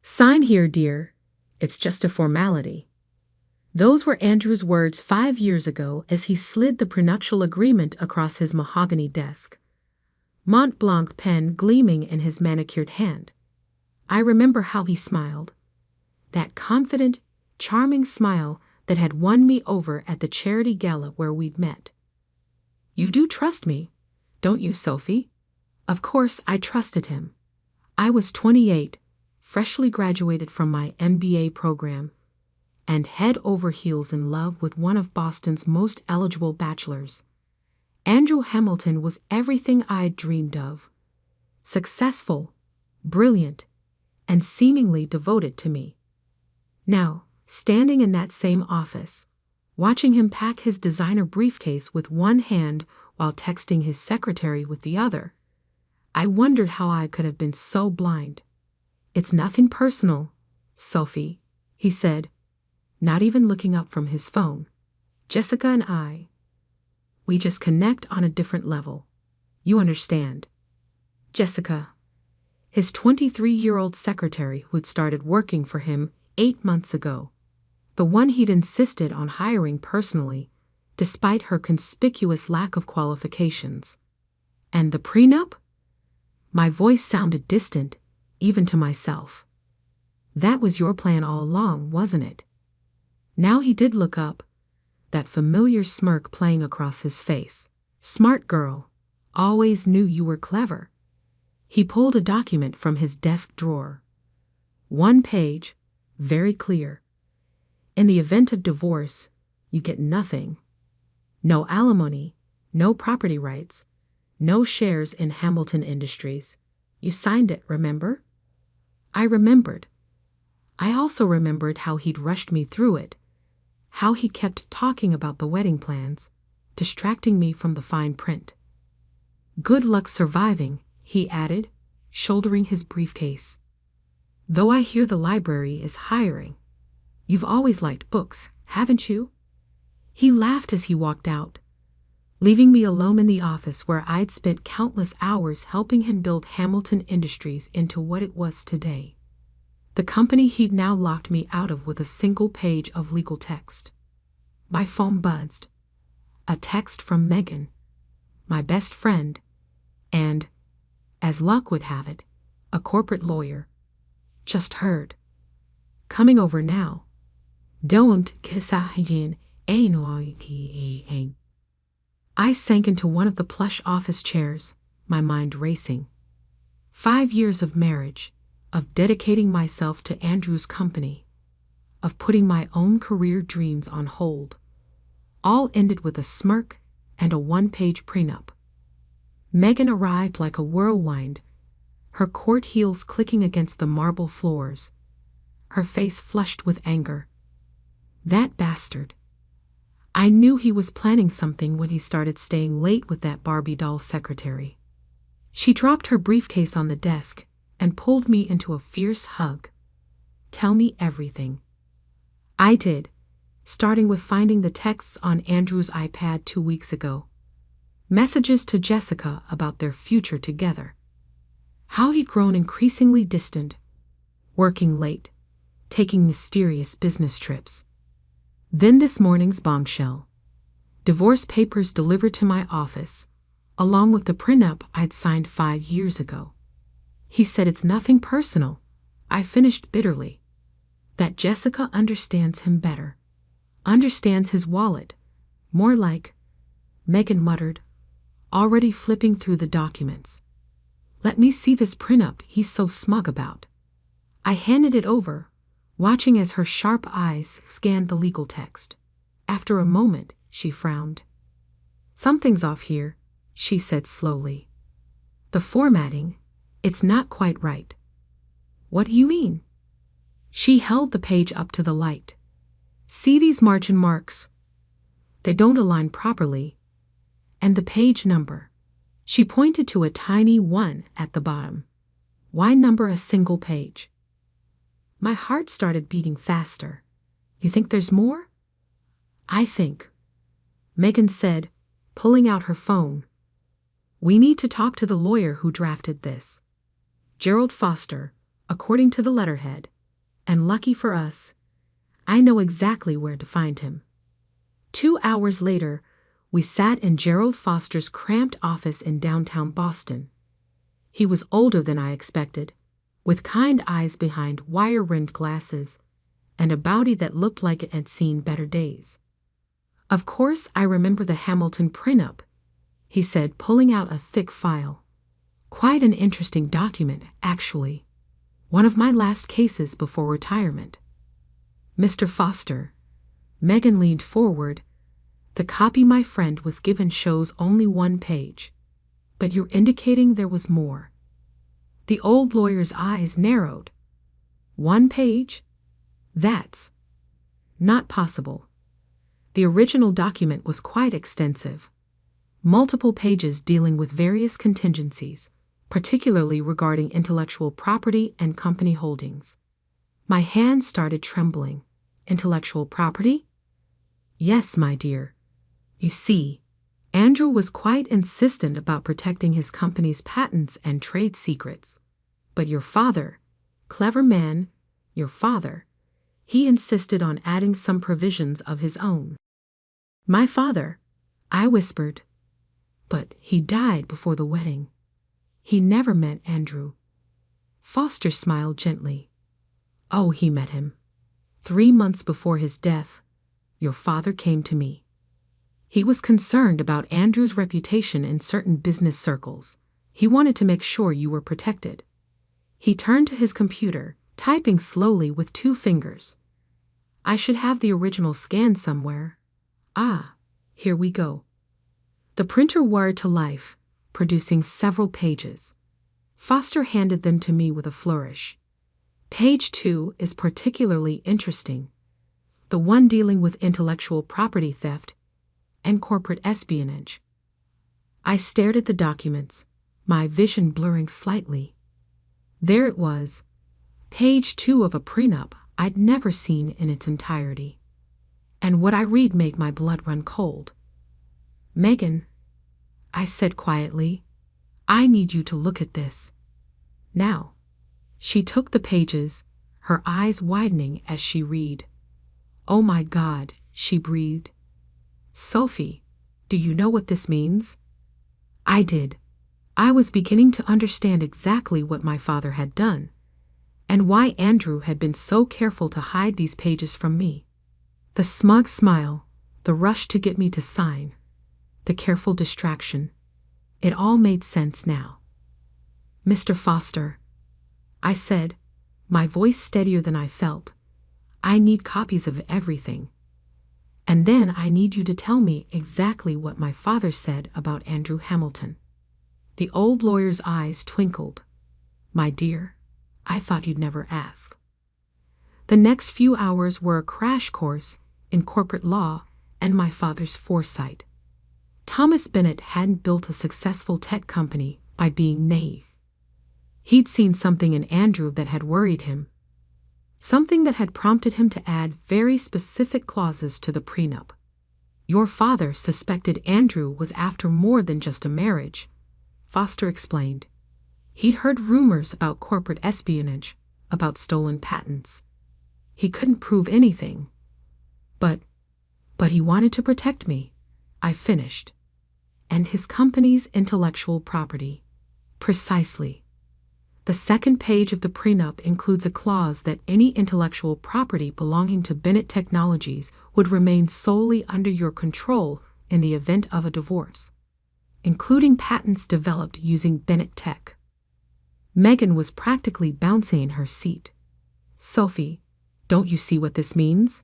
Sign here, dear. It's just a formality. Those were Andrew's words 5 years ago as he slid the prenuptial agreement across his mahogany desk, Mont Blanc pen gleaming in his manicured hand. I remember how he smiled. That confident, charming smile that had won me over at the charity gala where we'd met. You do trust me, don't you, Sophie? Of course I trusted him. I was 28, freshly graduated from my MBA program, and head over heels in love with one of Boston's most eligible bachelors. Andrew Hamilton was everything I'd dreamed of. Successful, brilliant, and seemingly devoted to me. Now, standing in that same office, watching him pack his designer briefcase with one hand while texting his secretary with the other, I wondered how I could have been so blind. It's nothing personal, Sophie, he said, not even looking up from his phone. Jessica and I, we just connect on a different level. You understand. Jessica, his 23-year-old secretary who'd started working for him 8 months ago, the one he'd insisted on hiring personally, despite her conspicuous lack of qualifications. And the prenup? My voice sounded distant, even to myself. That was your plan all along, wasn't it? Now he did look up, that familiar smirk playing across his face. Smart girl, always knew you were clever. He pulled a document from his desk drawer. 1 page, very clear. In the event of divorce, you get nothing. No alimony, no property rights, no shares in Hamilton Industries. You signed it, remember? I remembered. I also remembered how he'd rushed me through it, how he kept talking about the wedding plans, distracting me from the fine print. Good luck surviving, he added, shouldering his briefcase. Though I hear the library is hiring. You've always liked books, haven't you? He laughed as he walked out, leaving me alone in the office where I'd spent countless hours helping him build Hamilton Industries into what it was today. The company he'd now locked me out of with a single page of legal text. My phone buzzed. A text from Megan, my best friend, and, as luck would have it, a corporate lawyer. Just heard. Coming over now. Don't kisahin ainoiki. I sank into one of the plush office chairs, my mind racing. 5 years of marriage, of dedicating myself to Andrew's company, of putting my own career dreams on hold, all ended with a smirk and a 1-page prenup. Megan arrived like a whirlwind, her court heels clicking against the marble floors, her face flushed with anger. That bastard. I knew he was planning something when he started staying late with that Barbie doll secretary. She dropped her briefcase on the desk and pulled me into a fierce hug. Tell me everything. I did, starting with finding the texts on Andrew's iPad 2 weeks ago. Messages to Jessica about their future together. How he'd grown increasingly distant, working late, taking mysterious business trips. Then this morning's bombshell. Divorce papers delivered to my office, along with the prenup I'd signed 5 years ago. He said it's nothing personal. I finished bitterly. That Jessica understands him better. Understands his wallet. More like, Megan muttered, already flipping through the documents. Let me see this prenup he's so smug about. I handed it over, watching as her sharp eyes scanned the legal text. After a moment, she frowned. Something's off here, she said slowly. The formatting, it's not quite right. What do you mean? She held the page up to the light. See these margin marks? They don't align properly. And the page number. She pointed to a tiny 1 at the bottom. Why number a single page? My heart started beating faster. You think there's more? I think. Megan said, pulling out her phone. We need to talk to the lawyer who drafted this. Gerald Foster, according to the letterhead, And lucky for us, I know exactly where to find him. 2 hours later, we sat in Gerald Foster's cramped office in downtown Boston. He was older than I expected, with kind eyes behind wire-rimmed glasses, and a body that looked like it had seen better days. "Of course I remember the Hamilton Prenup," he said, pulling out a thick file. "Quite an interesting document, actually. One of my last cases before retirement." "Mr. Foster," Megan leaned forward, "the copy my friend was given shows only 1 page. But you're indicating there was more." The old lawyer's eyes narrowed. "1 page? That's not possible." The original document was quite extensive. Multiple pages dealing with various contingencies, particularly regarding intellectual property and company holdings. My hands started trembling. "Intellectual property?" "Yes, my dear. You see, Andrew was quite insistent about protecting his company's patents and trade secrets. But your father, clever man, your father, he insisted on adding some provisions of his own." "My father," I whispered. "But he died before the wedding. He never met Andrew." Foster smiled gently. "Oh, he met him. 3 months before his death, your father came to me. He was concerned about Andrew's reputation in certain business circles. He wanted to make sure you were protected." He turned to his computer, typing slowly with 2 fingers. "I should have the original scanned somewhere. Ah, here we go." The printer whirred to life, producing several pages. Foster handed them to me with a flourish. "Page 2 is particularly interesting. The one dealing with intellectual property theft and corporate espionage." I stared at the documents, my vision blurring slightly. There it was, page 2 of a prenup I'd never seen in its entirety. And what I read made my blood run cold. "Megan," I said quietly, "I need you to look at this. Now." She took the pages, her eyes widening as she read. "Oh my God," she breathed. "Sophie, do you know what this means?" I did. I was beginning to understand exactly what my father had done, and why Andrew had been so careful to hide these pages from me. The smug smile, the rush to get me to sign, the careful distraction. It all made sense now. "Mr. Foster," I said, my voice steadier than I felt, "I need copies of everything. And then I need you to tell me exactly what my father said about Andrew Hamilton." The old lawyer's eyes twinkled. "My dear, I thought you'd never ask." The next few hours were a crash course in corporate law and my father's foresight. Thomas Bennett hadn't built a successful tech company by being naive. He'd seen something in Andrew that had worried him, something that had prompted him to add very specific clauses to the prenup. "Your father suspected Andrew was after more than just a marriage," Foster explained. "He'd heard rumors about corporate espionage, about stolen patents. He couldn't prove anything. But he wanted to protect me," I finished. "And his company's intellectual property." "Precisely. The second page of the prenup includes a clause that any intellectual property belonging to Bennett Technologies would remain solely under your control in the event of a divorce, including patents developed using Bennett Tech." Megan was practically bouncing in her seat. "Sophie, don't you see what this means?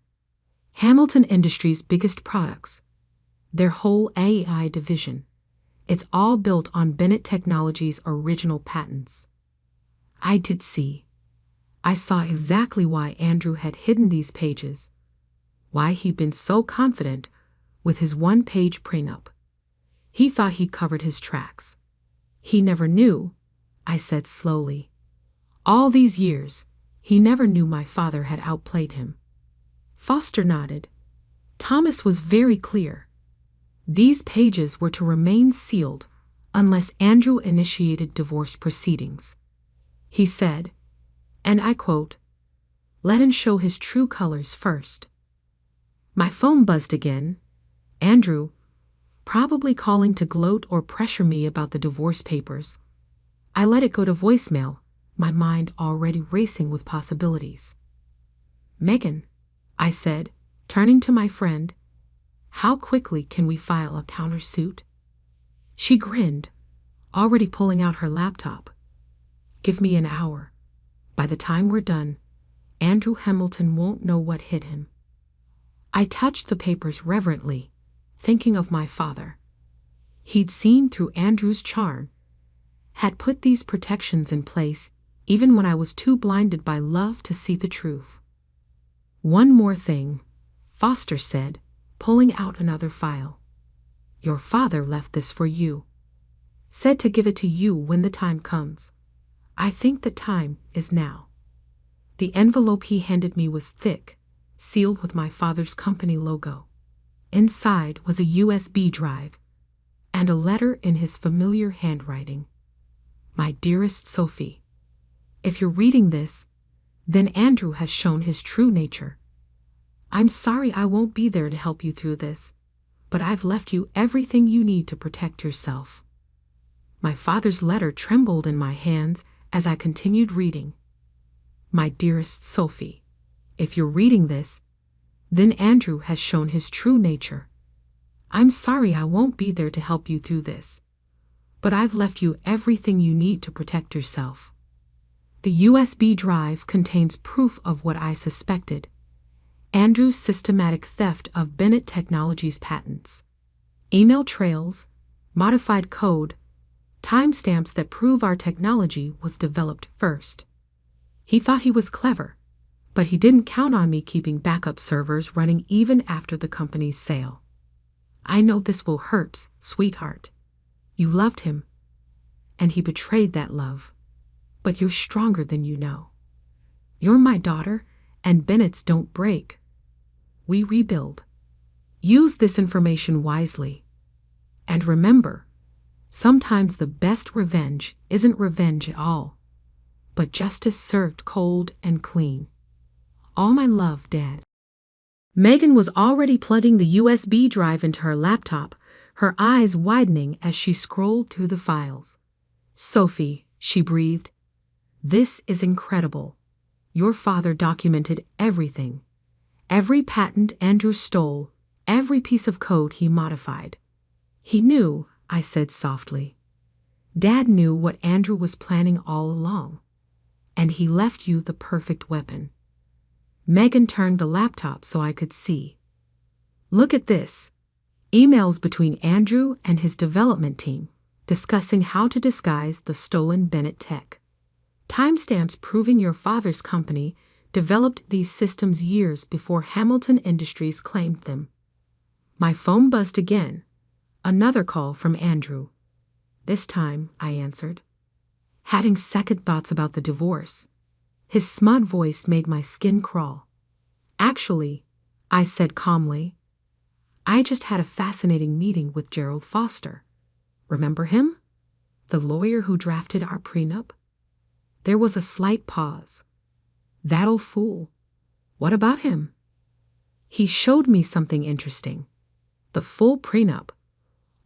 Hamilton Industries' biggest products, their whole AI division, it's all built on Bennett Technologies' original patents." I did see. I saw exactly why Andrew had hidden these pages, why he'd been so confident with his 1-page prenup. He thought he'd covered his tracks. He never knew, I said slowly. All these years, he never knew my father had outplayed him. Foster nodded. Thomas was very clear. These pages were to remain sealed unless Andrew initiated divorce proceedings. He said, and I quote, Let him show his true colors first. My phone buzzed again. Andrew, probably calling to gloat or pressure me about the divorce papers. I let it go to voicemail, my mind already racing with possibilities. Megan, I said, turning to my friend, how quickly can we file a countersuit? She grinned, already pulling out her laptop. Give me an hour. By the time we're done, Andrew Hamilton won't know what hit him. I touched the papers reverently, thinking of my father. He'd seen through Andrew's charm, had put these protections in place even when I was too blinded by love to see the truth. One more thing, Foster said, pulling out another file. Your father left this for you. Said to give it to you when the time comes. I think the time is now. The envelope he handed me was thick, sealed with my father's company logo. Inside was a USB drive and a letter in his familiar handwriting. My dearest Sophie, if you're reading this, then Andrew has shown his true nature. I'm sorry I won't be there to help you through this, but I've left you everything you need to protect yourself. My father's letter trembled in my hands as I continued reading. My dearest Sophie, if you're reading this, then Andrew has shown his true nature. I'm sorry I won't be there to help you through this, but I've left you everything you need to protect yourself. The USB drive contains proof of what I suspected: Andrew's systematic theft of Bennett Technologies patents. Email trails, modified code, timestamps that prove our technology was developed first. He thought he was clever, but he didn't count on me keeping backup servers running even after the company's sale. I know this will hurt, sweetheart. You loved him, and he betrayed that love. But you're stronger than you know. You're my daughter, and Bennett's don't break. We rebuild. Use this information wisely. And remember, sometimes the best revenge isn't revenge at all, but justice served cold and clean. All my love, Dad. Megan was already plugging the USB drive into her laptop, her eyes widening as she scrolled through the files. Sophie, she breathed. This is incredible. Your father documented everything. Every patent Andrew stole, every piece of code he modified. He knew, I said softly. Dad knew what Andrew was planning all along. And he left you the perfect weapon. Megan turned the laptop so I could see. Look at this. Emails between Andrew and his development team, discussing how to disguise the stolen Bennett tech. Timestamps proving your father's company developed these systems years before Hamilton Industries claimed them. My phone buzzed again. Another call from Andrew. This time, I answered, having second thoughts about the divorce. His smug voice made my skin crawl. Actually, I said calmly, I just had a fascinating meeting with Gerald Foster. Remember him? The lawyer who drafted our prenup? There was a slight pause. That old fool. What about him? He showed me something interesting. The full prenup.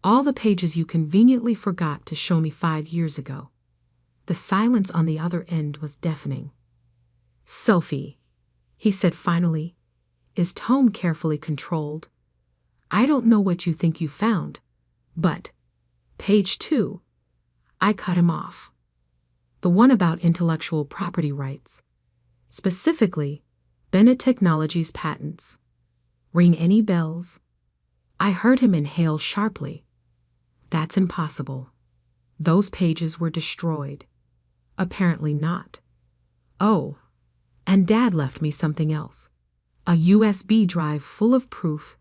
All the pages you conveniently forgot to show me 5 years ago. The silence on the other end was deafening. Sophie, he said finally, his tone carefully controlled. I don't know what you think you found, but page 2. I cut him off. The one about intellectual property rights. Specifically, Bennett Technologies patents. Ring any bells? I heard him inhale sharply. That's impossible. Those pages were destroyed. Apparently not. Oh, and Dad left me something else. A USB drive full of proof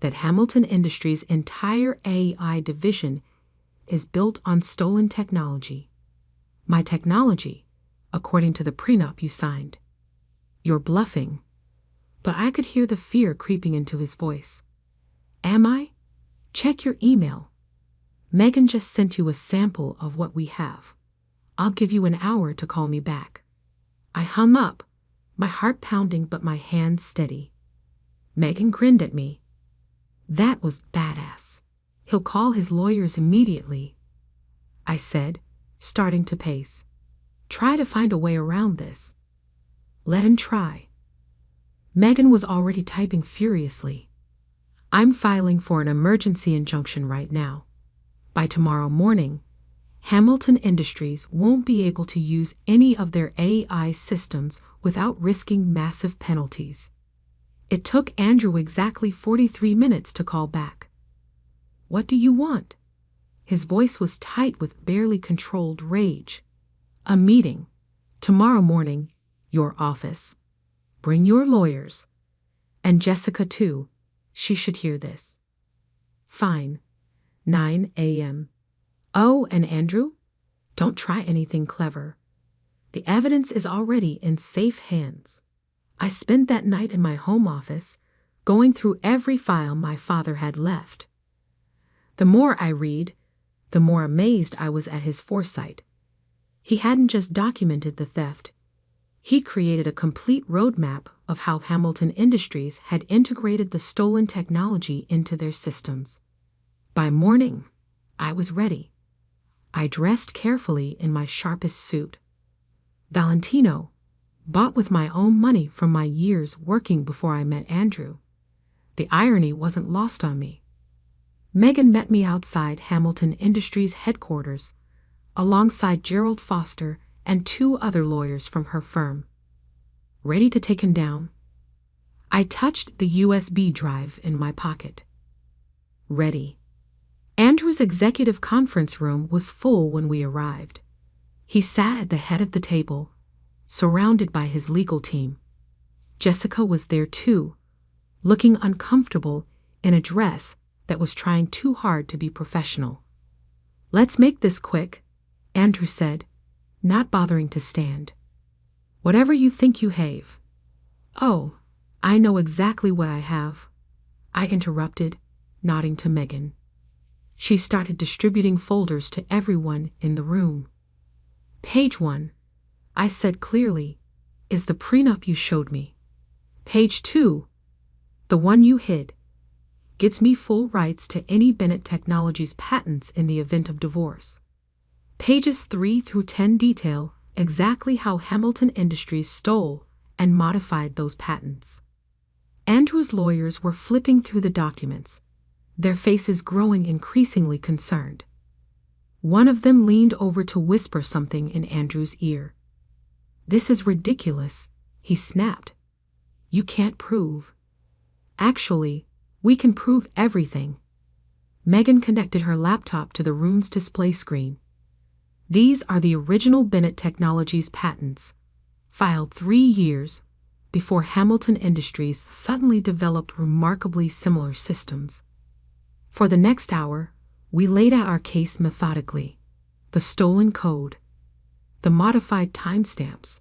that Hamilton Industries' entire AI division is built on stolen technology. My technology, according to the prenup you signed. You're bluffing. But I could hear the fear creeping into his voice. Am I? Check your email. Megan just sent you a sample of what we have. I'll give you an hour to call me back. I hung up, my heart pounding but my hands steady. Megan grinned at me. That was badass. He'll call his lawyers immediately, I said, starting to pace. Try to find a way around this. Let him try. Megan was already typing furiously. I'm filing for an emergency injunction right now. By tomorrow morning, Hamilton Industries won't be able to use any of their AI systems without risking massive penalties. It took Andrew exactly 43 minutes to call back. What do you want? His voice was tight with barely controlled rage. A meeting. Tomorrow morning, your office. Bring your lawyers. And Jessica too. She should hear this. Fine. 9 a.m. Oh, and Andrew? Don't try anything clever. The evidence is already in safe hands. I spent that night in my home office, going through every file my father had left. The more I read, the more amazed I was at his foresight. He hadn't just documented the theft. He created a complete roadmap of how Hamilton Industries had integrated the stolen technology into their systems. By morning, I was ready. I dressed carefully in my sharpest suit. Valentino, bought with my own money from my years working before I met Andrew. The irony wasn't lost on me. Megan met me outside Hamilton Industries headquarters, alongside Gerald Foster and 2 other lawyers from her firm. Ready to take him down? I touched the USB drive in my pocket. Ready. Andrew's executive conference room was full when we arrived. He sat at the head of the table, surrounded by his legal team. Jessica was there too, looking uncomfortable in a dress that was trying too hard to be professional. Let's make this quick, Andrew said, not bothering to stand. Whatever you think you have. Oh, I know exactly what I have, I interrupted, nodding to Megan. She started distributing folders to everyone in the room. Page 1, I said clearly, is the prenup you showed me. Page 2, the one you hid, gives me full rights to any Bennett Technologies patents in the event of divorce. Pages 3 through 10 detail exactly how Hamilton Industries stole and modified those patents. Andrew's lawyers were flipping through the documents, their faces growing increasingly concerned. One of them leaned over to whisper something in Andrew's ear. This is ridiculous, he snapped. You can't prove. Actually, we can prove everything. Megan connected her laptop to the room's display screen. These are the original Bennett Technologies patents, filed 3 years before Hamilton Industries suddenly developed remarkably similar systems. For the next hour, we laid out our case methodically. The stolen code, the modified timestamps,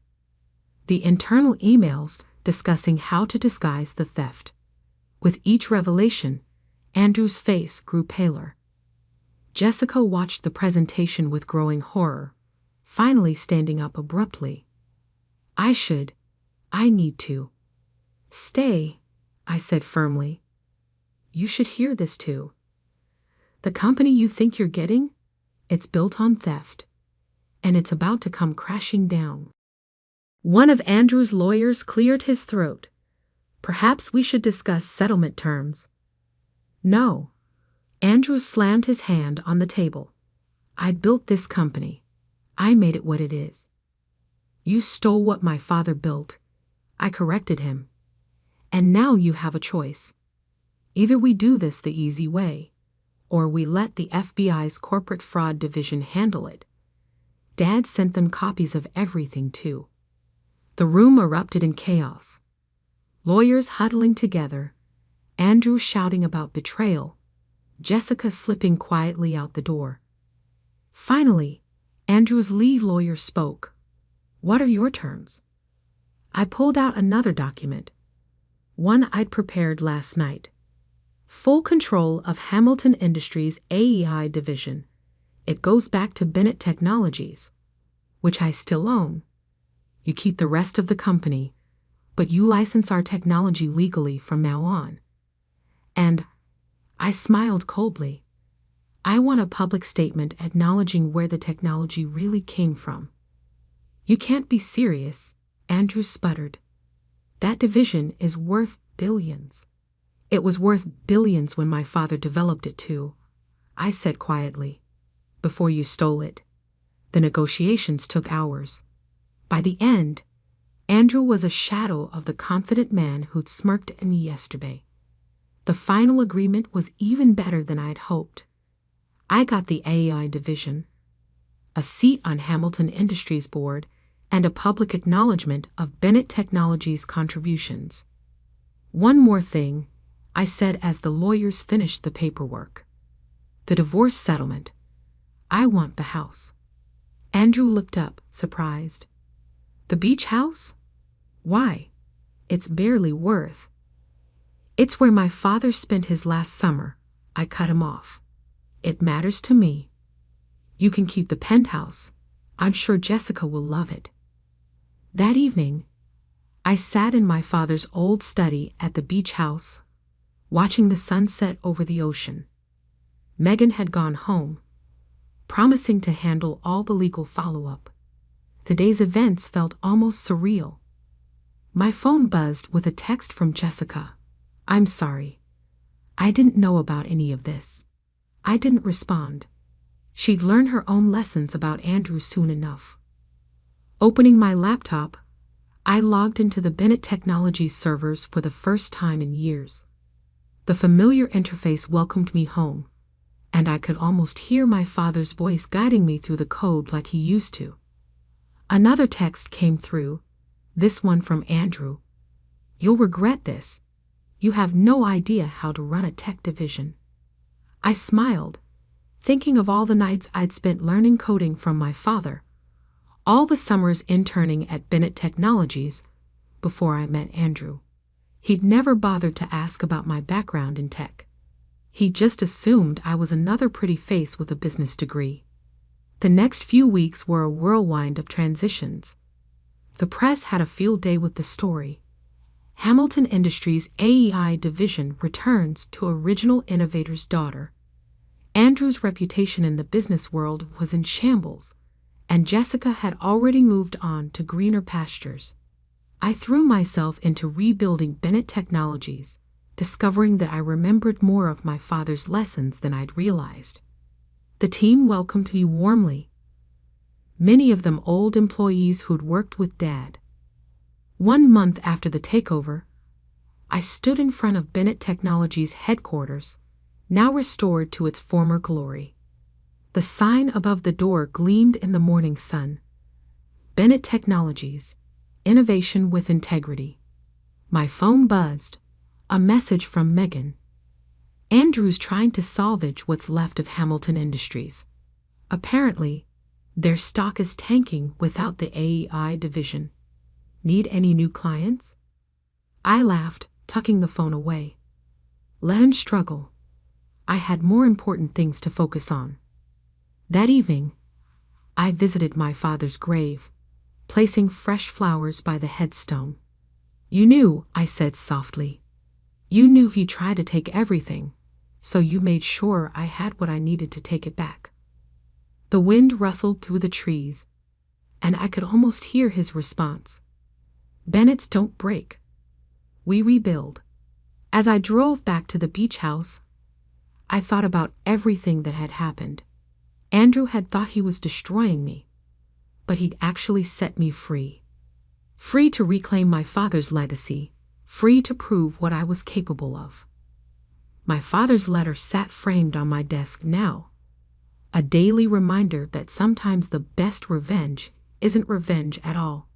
the internal emails discussing how to disguise the theft. With each revelation, Andrew's face grew paler. Jessica watched the presentation with growing horror, finally standing up abruptly. I need to. Stay, I said firmly. You should hear this too. The company you think you're getting, it's built on theft, and it's about to come crashing down. One of Andrew's lawyers cleared his throat. Perhaps we should discuss settlement terms. No. Andrew slammed his hand on the table. I built this company. I made it what it is. You stole what my father built. I corrected him. And now you have a choice. Either we do this the easy way, or we let the FBI's corporate fraud division handle it. Dad sent them copies of everything, too. The room erupted in chaos. Lawyers huddling together, Andrew shouting about betrayal, Jessica slipping quietly out the door. Finally, Andrew's lead lawyer spoke. What are your terms? I pulled out another document, one I'd prepared last night. Full control of Hamilton Industries' AEI division. It goes back to Bennett Technologies, which I still own. You keep the rest of the company, but you license our technology legally from now on. And I smiled coldly. I want a public statement acknowledging where the technology really came from. You can't be serious, Andrew sputtered. That division is worth billions. It was worth billions when my father developed it too, I said quietly. Before you stole it. The negotiations took hours. By the end, Andrew was a shadow of the confident man who'd smirked at me yesterday. The final agreement was even better than I'd hoped. I got the AI division, a seat on Hamilton Industries board, and a public acknowledgement of Bennett Technologies' contributions. One more thing, I said as the lawyers finished the paperwork. The divorce settlement. I want the house. Andrew looked up, surprised. The beach house? Why? It's barely worth. It's where my father spent his last summer. I cut him off. It matters to me. You can keep the penthouse. I'm sure Jessica will love it. That evening, I sat in my father's old study at the beach house, watching the sunset over the ocean. Megan had gone home, promising to handle all the legal follow-up. The day's events felt almost surreal. My phone buzzed with a text from Jessica. I'm sorry. I didn't know about any of this. I didn't respond. She'd learn her own lessons about Andrew soon enough. Opening my laptop, I logged into the Bennett Technologies servers for the first time in years. The familiar interface welcomed me home, and I could almost hear my father's voice guiding me through the code like he used to. Another text came through, this one from Andrew. You'll regret this. You have no idea how to run a tech division. I smiled, thinking of all the nights I'd spent learning coding from my father, all the summers interning at Bennett Technologies before I met Andrew. He'd never bothered to ask about my background in tech. He just assumed I was another pretty face with a business degree. The next few weeks were a whirlwind of transitions. The press had a field day with the story. Hamilton Industries' AEI division returns to original innovator's daughter. Andrew's reputation in the business world was in shambles, and Jessica had already moved on to greener pastures. I threw myself into rebuilding Bennett Technologies, discovering that I remembered more of my father's lessons than I'd realized. The team welcomed me warmly, many of them old employees who'd worked with Dad. 1 month after the takeover, I stood in front of Bennett Technologies' headquarters, now restored to its former glory. The sign above the door gleamed in the morning sun. Bennett Technologies, innovation with integrity. My phone buzzed, a message from Megan. Andrew's trying to salvage what's left of Hamilton Industries. Apparently, their stock is tanking without the AEI division. Need any new clients? I laughed, tucking the phone away. Let him struggle. I had more important things to focus on. That evening, I visited my father's grave, placing fresh flowers by the headstone. You knew, I said softly. You knew he tried to take everything, so you made sure I had what I needed to take it back. The wind rustled through the trees, and I could almost hear his response. Bennett's don't break. We rebuild. As I drove back to the beach house, I thought about everything that had happened. Andrew had thought he was destroying me, but he'd actually set me free. Free to reclaim my father's legacy, free to prove what I was capable of. My father's letter sat framed on my desk now, a daily reminder that sometimes the best revenge isn't revenge at all.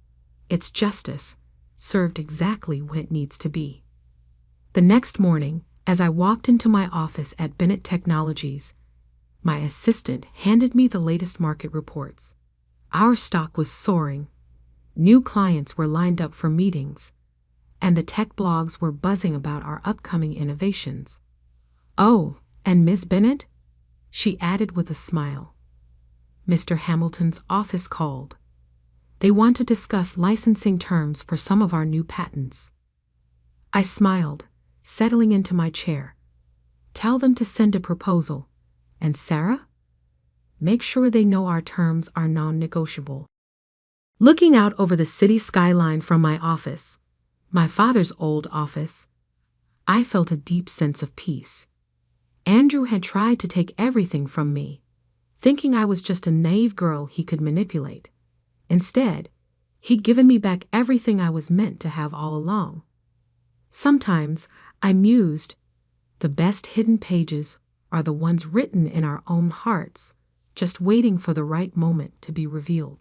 It's justice, served exactly when it needs to be. The next morning, as I walked into my office at Bennett Technologies, my assistant handed me the latest market reports. Our stock was soaring. New clients were lined up for meetings, and the tech blogs were buzzing about our upcoming innovations. Oh, and Ms. Bennett? She added with a smile. Mr. Hamilton's office called. They want to discuss licensing terms for some of our new patents. I smiled, settling into my chair. Tell them to send a proposal. And Sarah? Make sure they know our terms are non-negotiable. Looking out over the city skyline from my office, my father's old office, I felt a deep sense of peace. Andrew had tried to take everything from me, thinking I was just a naive girl he could manipulate. Instead, he'd given me back everything I was meant to have all along. Sometimes I mused, the best hidden pages are the ones written in our own hearts, just waiting for the right moment to be revealed.